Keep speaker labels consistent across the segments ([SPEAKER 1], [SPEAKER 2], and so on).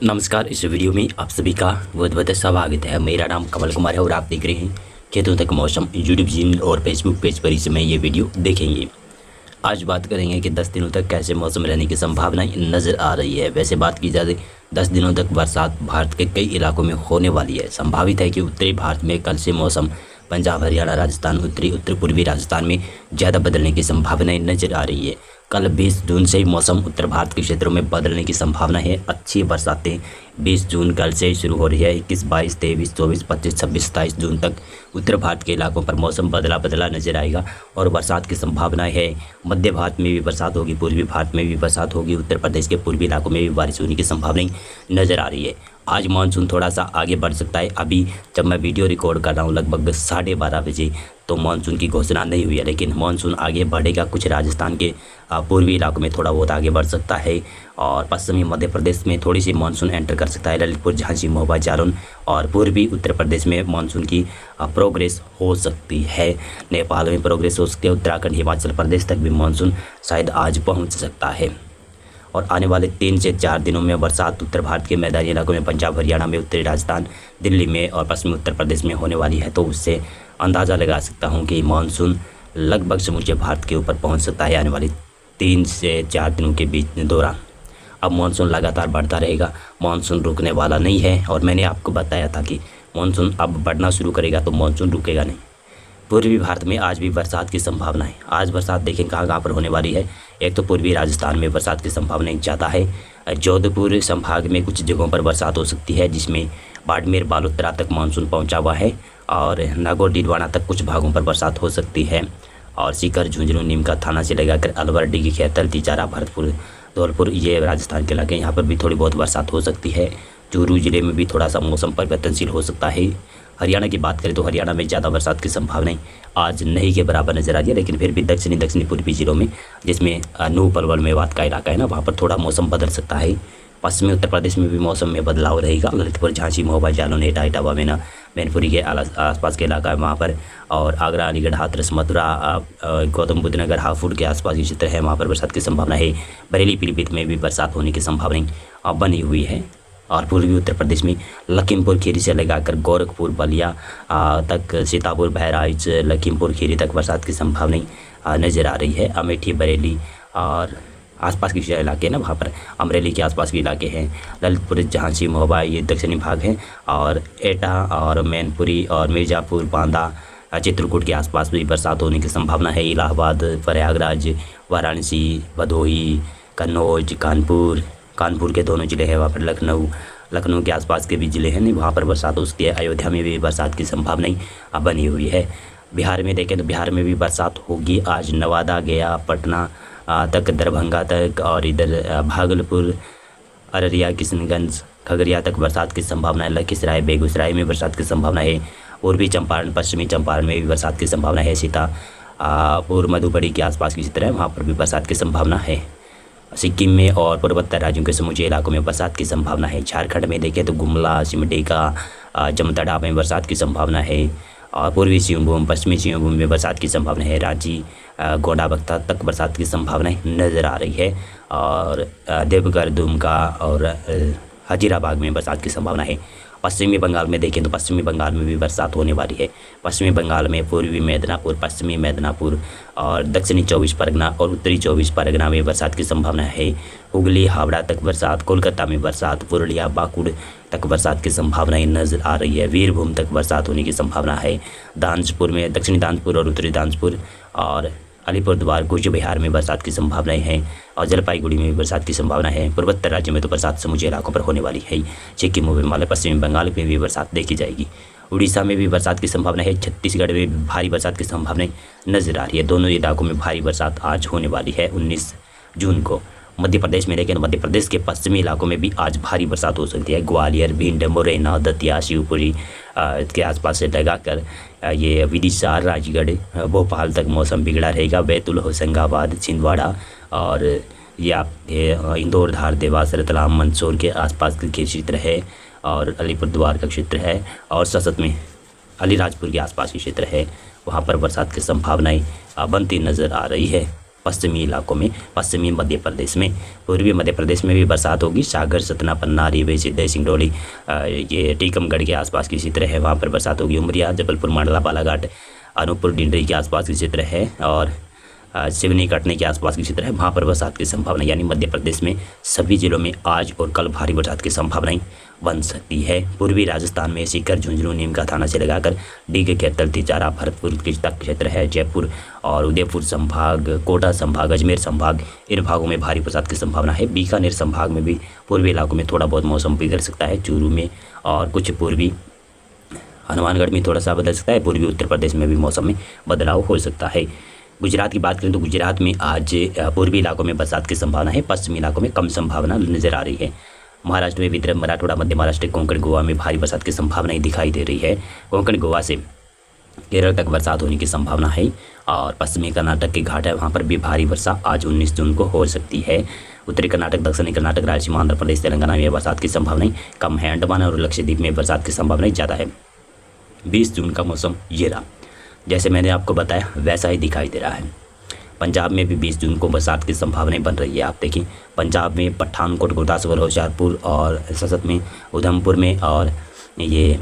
[SPEAKER 1] नमस्कार। इस वीडियो में आप सभी का बहुत बहुत स्वागत है। मेरा नाम कमल कुमार है और आप देख रहे हैं खेतों तक मौसम यूट्यूब चैनल और फेसबुक पेज पर इस समय ये वीडियो देखेंगे। आज बात करेंगे कि 10 दिनों तक कैसे मौसम रहने की संभावनाएं नज़र आ रही है। वैसे बात की जाए 10 दिनों तक बरसात भारत के कई इलाकों में होने वाली है। संभावित है कि उत्तरी भारत में कल से मौसम पंजाब, हरियाणा, राजस्थान, उत्तर पूर्वी राजस्थान में ज़्यादा बदलने की संभावनाएं नजर आ रही है। कल 20 जून से ही मौसम उत्तर भारत के क्षेत्रों में बदलने की संभावना है। अच्छी बरसातें 20 जून कल से शुरू हो रही है। 21, 22, 23, 24, 25, 26, 27 जून तक उत्तर भारत के इलाकों पर मौसम बदला बदला नजर आएगा और बरसात की संभावना है। मध्य भारत में भी बरसात होगी, पूर्वी भारत में भी बरसात होगी, उत्तर प्रदेश के पूर्वी इलाकों में भी बारिश होने की संभावना नज़र आ रही है। आज मानसून थोड़ा सा आगे बढ़ सकता है। अभी जब मैं वीडियो रिकॉर्ड कर रहा हूँ लगभग 12:30 बजे, तो मानसून की घोषणा नहीं हुई है, लेकिन मानसून आगे बढ़ेगा। कुछ राजस्थान के पूर्वी इलाकों में थोड़ा बहुत आगे बढ़ सकता है और पश्चिमी मध्य प्रदेश में थोड़ी सी मानसून एंटर कर सकता है। ललितपुर, झांसी, महोबा, जालौन और पूर्वी उत्तर प्रदेश में मानसून की प्रोग्रेस हो सकती है। नेपाल में प्रोग्रेस हो सकती है। उत्तराखंड, हिमाचल प्रदेश तक भी मानसून शायद आज पहुँच सकता है। और आने वाले 3 से 4 दिनों में बरसात उत्तर भारत के मैदानी इलाकों में, पंजाब, हरियाणा में, उत्तरी राजस्थान, दिल्ली में और पश्चिमी उत्तर प्रदेश में होने वाली है। तो उससे अंदाज़ा लगा सकता हूँ कि मानसून लगभग समूचे भारत के ऊपर पहुँच सकता है आने वाली 3 से 4 दिनों के बीच दौरान। अब मानसून लगातार बढ़ता रहेगा, मानसून रुकने वाला नहीं है। और मैंने आपको बताया था कि मानसून अब बढ़ना शुरू करेगा तो मानसून रुकेगा नहीं। पूर्वी भारत में आज भी बरसात की संभावना है। आज बरसात देखें कहाँ कहाँ पर होने वाली है। एक तो पूर्वी राजस्थान में बरसात की संभावना ज़्यादा है। जोधपुर संभाग में कुछ जगहों पर बरसात हो सकती है, जिसमें बाड़मेर, बालोतरा तक मानसून पहुंचा हुआ है और नागौर, डीडवाना तक कुछ भागों पर बरसात हो सकती है। और सीकर, झुंझुनू, नीमका थाना से लगाकर अलवर, डिगी, खेतल, तिजारा, भरतपुर, धौलपुर, ये राजस्थान के इलाके, यहाँ पर भी थोड़ी बहुत बरसात हो सकती है। चूरू जिले में भी थोड़ा सा मौसम परिवर्तनशील हो सकता है। हरियाणा की बात करें तो हरियाणा में ज़्यादा बरसात की संभावनाएं आज नहीं के बराबर नजर आ रही है, लेकिन फिर भी दक्षिणी पूर्वी जिलों में, जिसमें नूह, पलवल, मेवात का इलाका है ना, वहाँ पर थोड़ा मौसम बदल सकता है। पश्चिमी उत्तर प्रदेश में भी मौसम में बदलाव रहेगा। ललितपुर, झांसी, महोबा, जालौन, एटा, इटावा, मेना, मैनपुरी के आसपास के इलाका है वहाँ पर। और आगरा, अलीगढ़, हाथरस, मथुरा, गौतम बुद्ध नगर, हापुड़ के आसपास के क्षेत्र है, वहाँ पर बरसात की संभावना है। बरेली, पीलीभीत में भी बरसात होने की संभावना बनी हुई है। और पूर्वी उत्तर प्रदेश में लखीमपुर खीरी से लगाकर गोरखपुर, बलिया तक, सीतापुर, बहराइच, लखीमपुर खीरी तक बरसात की संभावना नज़र आ रही है। अमेठी, बरेली और आसपास के इलाके ना, वहाँ पर अमरेली के आसपास के इलाके हैं। ललितपुर, झांसी, महोबा ये दक्षिणी भाग हैं। और एटा और मैनपुरी और मिर्ज़ापुर, बांदा, चित्रकूट के आसपास भी बरसात होने की संभावना है। इलाहाबाद, प्रयागराज, वाराणसी, भदोही, कन्नौज, कानपुर के दोनों ज़िले हैं, वहाँ पर लखनऊ के आसपास के भी ज़िले हैं, वहाँ पर बरसात हो सकती है। अयोध्या में भी बरसात की संभावना बनी हुई है। बिहार में देखें तो बिहार में भी बरसात होगी आज। नवादा, गया, पटना तक, दरभंगा तक और इधर भागलपुर, अररिया, किशनगंज, खगड़िया तक बरसात की संभावना है। लखीसराय, बेगूसराय में बरसात की संभावना है। पूर्वी चंपारण, पश्चिमी चंपारण में भी बरसात की संभावना है। सीतापुर, मधुबनी के आसपास की क्षेत्र है, वहाँ पर भी बरसात की संभावना है। सिक्किम में और पूर्वोत्तर राज्यों के समूचे इलाकों में बरसात की संभावना है। झारखंड में देखें तो गुमला, सिमडेगा, जमताड़ा में बरसात की संभावना है। और पूर्वी सिंहभूम, पश्चिमी सिंहभूम में बरसात की संभावना है। रांची, गोंडाबख्ता तक बरसात की संभावनाएं नज़र आ रही है। और देवघर, दुमका और हजीराबाग में बरसात की संभावना है। पश्चिमी बंगाल में देखें तो पश्चिमी बंगाल में भी बरसात होने वाली है। पश्चिमी बंगाल में पूर्वी मेदिनीपुर, पश्चिमी मेदिनीपुर और दक्षिणी 24 परगना और उत्तरी 24 परगना में बरसात की संभावना है। हुगली, हावड़ा तक बरसात, कोलकाता में बरसात, पुरुलिया, बांकुड़ तक बरसात की संभावनाएं नजर आ रही है। वीरभूम तक बरसात होने की संभावना है। दांजपुर में, दक्षिणी दांजपुर और उत्तरी दांजपुर और अलीपुरद्वार, कूच बिहार में बरसात की संभावनाएं हैं। और जलपाईगुड़ी में भी बरसात की संभावना है। पूर्वोत्तर राज्य में तो बरसात समूचे इलाकों पर होने वाली है। सिक्किम, हिमालय, पश्चिमी बंगाल में भी बरसात देखी जाएगी। उड़ीसा में भी बरसात की संभावना है। छत्तीसगढ़ में भी भारी बरसात की संभावना नजर आ रही है। दोनों इलाकों में भारी बरसात आज होने वाली है 19 जून को। मध्य प्रदेश में देखें, मध्य प्रदेश के पश्चिमी इलाकों में भी आज भारी बरसात हो सकती है। ग्वालियर, भिंड, मुरैना, दतिया, शिवपुरी के आसपास से लगाकर ये विदिशा, राजगढ़, भोपाल तक मौसम बिगड़ा रहेगा। बैतूल, होशंगाबाद, छिंदवाड़ा और ये आपके इंदौर, धार, देवास, रतलाम, मंदसौर के आसपास के क्षेत्र है। और अलीपुरद्वार का क्षेत्र है। और सतत में अलीराजपुर के आसपास के क्षेत्र है, वहाँ पर बरसात की संभावनाएं बनती नज़र आ रही है। पश्चिमी इलाकों में, पश्चिमी मध्य प्रदेश में। पूर्वी मध्य प्रदेश में भी बरसात होगी। सागर, सतना, पन्ना, रीवा, सीधी, सिंगरौली, ये टीकमगढ़ के आसपास की क्षेत्र है, वहाँ पर बरसात होगी। उमरिया, जबलपुर, मंडला, बालाघाट, अनूपपुर, डिंडरी के आसपास की क्षेत्र है और सिवनी, कटनी के आसपास की क्षेत्र है, वहाँ पर बरसात की संभावना। यानी मध्य प्रदेश में सभी जिलों में आज और कल भारी बरसात की संभावनाएं बन सकती है। पूर्वी राजस्थान में सीकर, झुंझुनू, नीमका थाना से लगाकर डीग, खेतल, तिजारा, भरतपुर तक क्षेत्र है। जयपुर और उदयपुर संभाग, कोटा संभाग, अजमेर संभाग, इन भागों में भारी बरसात की संभावना है। बीकानेर संभाग में भी पूर्वी इलाकों में थोड़ा बहुत मौसम बिगड़ सकता है। चूरू में और कुछ पूर्वी हनुमानगढ़ में थोड़ा सा बदल सकता है। पूर्वी उत्तर प्रदेश में भी मौसम में बदलाव हो सकता है। गुजरात की बात करें तो गुजरात में आज पूर्वी इलाकों में बरसात की संभावना है, पश्चिमी इलाकों में कम संभावना नजर आ रही है। महाराष्ट्र में विदर्भ, मराठवाड़ा, मध्य महाराष्ट्र, कोंकण, गोवा में भारी बरसात की संभावनाएं दिखाई दे रही है। कोंकण, गोवा से केरल तक बरसात होने की संभावना है और पश्चिमी कर्नाटक के घाट है, वहाँ पर भी भारी वर्षा आज 19 जून को हो सकती है। उत्तरी कर्नाटक, दक्षिणी कर्नाटक, रायलसीमा, आंध्र प्रदेश, तेलंगाना में बरसात की संभावनाएं कम है। अंडमान और लक्षद्वीप में बरसात की संभावनाएं ज़्यादा है। 20 जून का मौसम ये रहा, जैसे मैंने आपको बताया वैसा ही दिखाई दे रहा है। पंजाब में भी 20 जून को बरसात की संभावनाएं बन रही है। आप देखिए पंजाब में पठानकोट, गुरदासपुर, होशियारपुर और सशत में, उधमपुर में और ये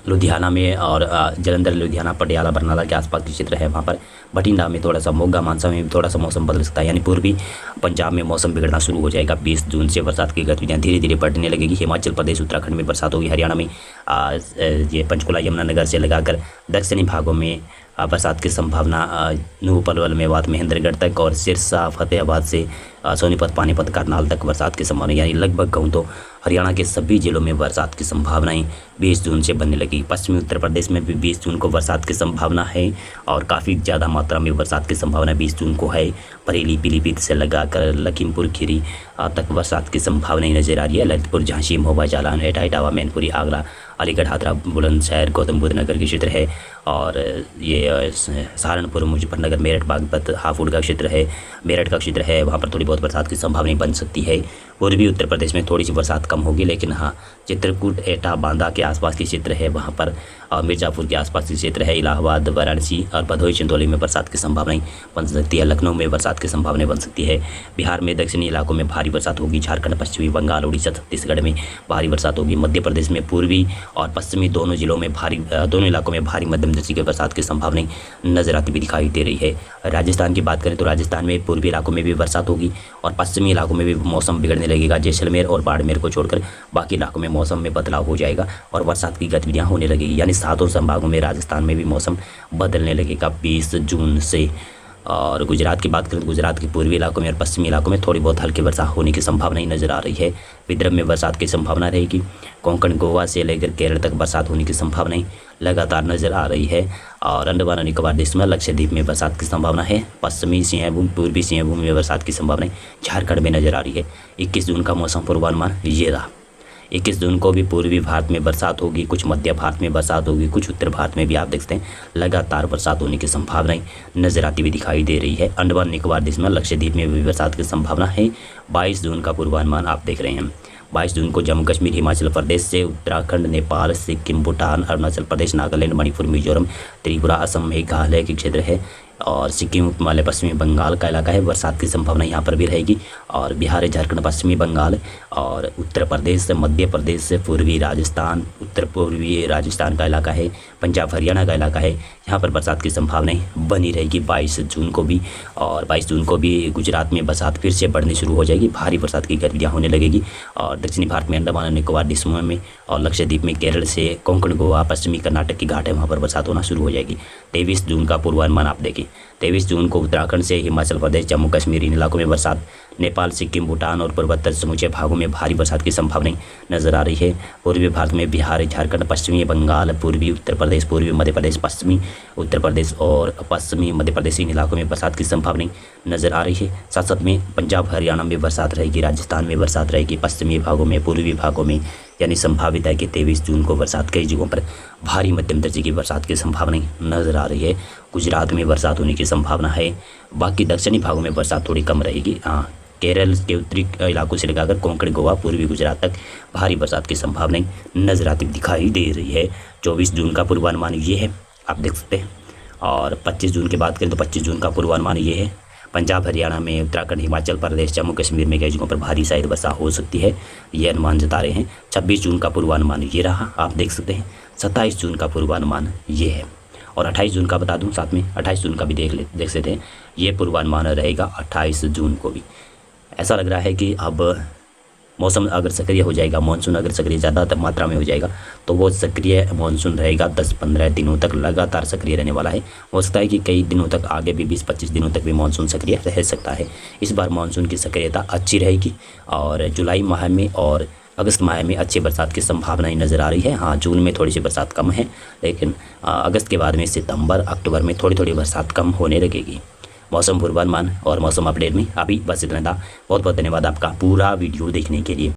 [SPEAKER 1] लुधियाना में और जलंधर, लुधियाना, पटियाला, बरनाला के आसपास के क्षेत्र है, वहाँ पर बठिंडा में थोड़ा सा, मोगा, मानसा में थोड़ा सा मौसम बदल सकता है। यानी पूर्वी पंजाब में मौसम बिगड़ना शुरू हो जाएगा। 20 जून से बरसात की गतिविधियाँ धीरे धीरे बढ़ने लगेगी। हिमाचल प्रदेश, उत्तराखंड में बरसात होगी। हरियाणा में ये पंचकुला, यमुनानगर से लगाकर दक्षिणी भागों में बरसात की संभावना। नूह, पलवल, मेवात, महेंद्रगढ़ तक और सिरसा, फतेहाबाद से सोनीपत, पानीपत, करनाल तक बरसात की संभावना। यानी लगभग कहूँ तो हरियाणा के सभी जिलों में बरसात की संभावनाएं 20 जून से बनने लगी। पश्चिमी उत्तर प्रदेश में भी 20 जून को बरसात की संभावना है और काफ़ी ज़्यादा मात्रा में बरसात की संभावना 20 जून को है। बरेली, पीलीभीत से लगाकर लखीमपुर खीरी तक बरसात की संभावनाएं नजर आ रही है। ललितपुर, झांसी, महोबा, जालौन, एटा, इटावा, मैनपुरी, आगरा, अलीगढ़, हाथरा, बुलंदशहर, गौतम बुद्ध नगर के क्षेत्र है और ये सहारनपुर, मुजफ्फरनगर, मेरठ, बागपत, हापुड़ का क्षेत्र है, मेरठ का क्षेत्र है, वहाँ पर थोड़ी बहुत बरसात की संभावनाएं बन सकती है। पूर्वी उत्तर प्रदेश में थोड़ी सी बरसात कम होगी, लेकिन हाँ चित्रकूट, एटा, बांदा के आसपास के क्षेत्र है वहाँ पर और मिर्ज़ापुर के आसपास के क्षेत्र है, इलाहाबाद, वाराणसी और भदोही, चंदौली में बरसात की संभावनाएं बन सकती है। लखनऊ में बरसात की संभावनाएं बन सकती है। बिहार में दक्षिणी इलाकों में भारी बरसात होगी। झारखंड, पश्चिमी बंगाल, उड़ीसा, छत्तीसगढ़ में भारी बरसात होगी। मध्य प्रदेश में पूर्वी और पश्चिमी दोनों जिलों में दोनों इलाकों में भारी मध्यम दर्जे की बरसात की संभावनाएं नजर आती हुई दिखाई दे रही है। राजस्थान की बात करें तो राजस्थान में पूर्वी इलाकों में भी बरसात होगी और पश्चिमी इलाकों में भी मौसम बिगड़ने लगेगा। जैसलमेर और बाड़मेर को छोड़कर बाकी इलाकों में मौसम में बदलाव हो जाएगा और बरसात की गतिविधियां होने लगेगी। यानी सातों संभागों में राजस्थान में भी मौसम बदलने लगेगा 20 जून से। और गुजरात की बात करें तो गुजरात के पूर्वी इलाकों में और पश्चिमी इलाकों में थोड़ी बहुत हल्की वर्षा होने की संभावना ही नजर आ रही है। विदर्भ में बरसात की संभावना रहेगी। कोंकण, गोवा से लेकर केरल तक बरसात होने की संभावनाएं लगातार नजर आ रही है और अंडमान और निकोबार देश में, लक्षद्वीप में बरसात की संभावना है। पश्चिमी सिंहभूम, पूर्वी सिंहभूम में बरसात की संभावनाएं झारखंड में नजर आ रही है। 21 जून का मौसम पूर्वानुमान ये रहा। 21 जून को भी पूर्वी भारत में बरसात होगी, कुछ मध्य भारत में बरसात होगी, कुछ उत्तर भारत में भी आप देखते हैं लगातार बरसात होने की संभावनाएं नजर आती हुई दिखाई दे रही है। अंडमान निकोबार देश में, लक्षद्वीप में भी बरसात की संभावना है। 22 जून का पूर्वानुमान आप देख रहे हैं। 22 जून को जम्मू कश्मीर, हिमाचल प्रदेश से उत्तराखंड, नेपाल, सिक्किम, भूटान, अरुणाचल प्रदेश, नागालैंड, मणिपुर, मिजोरम, त्रिपुरा, असम, मेघालय के क्षेत्र है और सिक्किम, हिमालय, पश्चिमी बंगाल का इलाका है। बरसात की संभावना यहाँ पर भी रहेगी और बिहार, झारखंड, पश्चिमी बंगाल और उत्तर प्रदेश, मध्य प्रदेश, पूर्वी राजस्थान, उत्तर पूर्वी राजस्थान का इलाका है, पंजाब, हरियाणा का इलाका है, यहाँ पर बरसात की संभावनाएं बनी रहेगी 22 जून को भी। और 22 जून को भी गुजरात में बरसात फिर से बढ़नी शुरू हो जाएगी, भारी बरसात की गतिविधियाँ होने लगेगी और दक्षिणी भारत में, अंडमान और निकोबार द्वीपों में और लक्षद्वीप में, केरल से कोंकण, गोवा, पश्चिमी कर्नाटक की घाट है, वहाँ पर बरसात होना शुरू हो जाएगी। 23 जून का पूर्वानुमान आप देखें। 23 जून को उत्तराखंड से हिमाचल प्रदेश, जम्मू कश्मीर, इन इलाकों में बरसात, नेपाल, सिक्किम, भूटान और पूर्वोत्तर समूचे भागों में भारी बरसात की संभावनाएं नजर आ रही है। पूर्वी भारत में बिहार, झारखंड, पश्चिमी बंगाल, पूर्वी उत्तर प्रदेश, पूर्वी मध्य प्रदेश, पश्चिमी उत्तर प्रदेश और पश्चिमी मध्य प्रदेश, इन इलाकों में बरसात की संभावनाएं नजर आ रही है। साथ साथ में पंजाब, हरियाणा में बरसात रहेगी, राजस्थान में बरसात रहेगी, पश्चिमी भागों में, पूर्वी भागों में। यानी संभावित है कि 23 जून को बरसात कई जगहों पर भारी मध्यम दर्जे की बरसात की संभावनाएं नजर आ रही है। गुजरात में बरसात होने की संभावना है। बाकी दक्षिणी भागों में बरसात थोड़ी कम रहेगी। हाँ, केरल के उत्तरी इलाकों से लगाकर कोंकण, गोवा, पूर्वी गुजरात तक भारी बरसात की संभावनाएं नजर आती दिखाई दे रही है। 24 जून का पूर्वानुमान ये है, आप देख सकते हैं। और 25 जून की बात करें तो 25 जून का पूर्वानुमान ये है। पंजाब, हरियाणा में, उत्तराखंड, हिमाचल प्रदेश, जम्मू कश्मीर में कई जगहों पर भारी शायद वर्षा हो सकती है, ये अनुमान जता रहे हैं। 26 जून का पूर्वानुमान ये रहा, आप देख सकते हैं। 27 जून का पूर्वानुमान ये है। और 28 जून का बता दूं साथ में, 28 जून का भी देख सकते हैं। ये पूर्वानुमान रहेगा 28 जून को भी। ऐसा लग रहा है कि अब मौसम अगर सक्रिय हो जाएगा, मानसून अगर सक्रिय ज़्यादा मात्रा में हो जाएगा तो वो सक्रिय मानसून रहेगा 10-15 दिनों तक लगातार सक्रिय रहने वाला है। हो सकता है कि कई दिनों तक आगे भी 20-25 दिनों तक भी मानसून सक्रिय रह सकता है। इस बार मानसून की सक्रियता अच्छी रहेगी और जुलाई माह में और अगस्त माह में अच्छी बरसात की संभावनाएं नज़र आ रही है। हाँ, जून में थोड़ी सी बरसात कम है, लेकिन अगस्त के बाद में सितंबर अक्टूबर में थोड़ी थोड़ी बरसात कम होने लगेगी। मौसम पूर्वानुमान और मौसम अपडेट में अभी बस इतना था। बहुत बहुत धन्यवाद आपका पूरा वीडियो देखने के लिए।